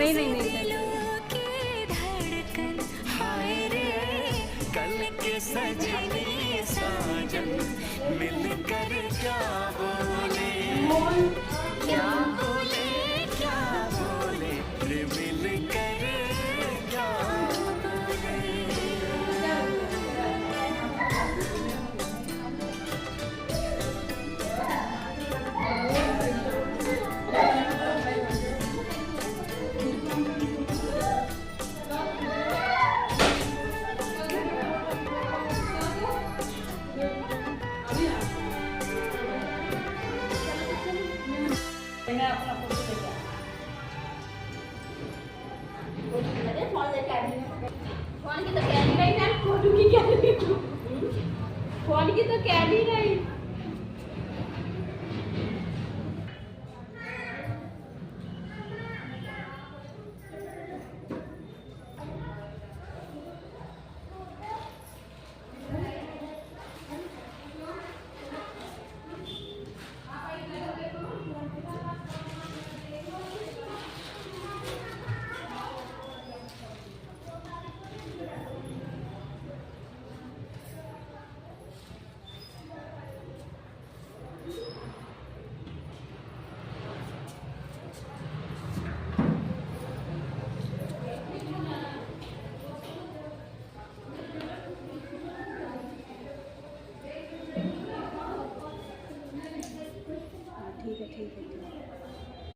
नहीं नहीं नहीं कल के सजनी साजन मिलकर क्या बोले, क्या बोले, क्या बोले, रे मिलकर क्या बोले। फोन की तो कैदी नहीं। ठीक है ठीक है।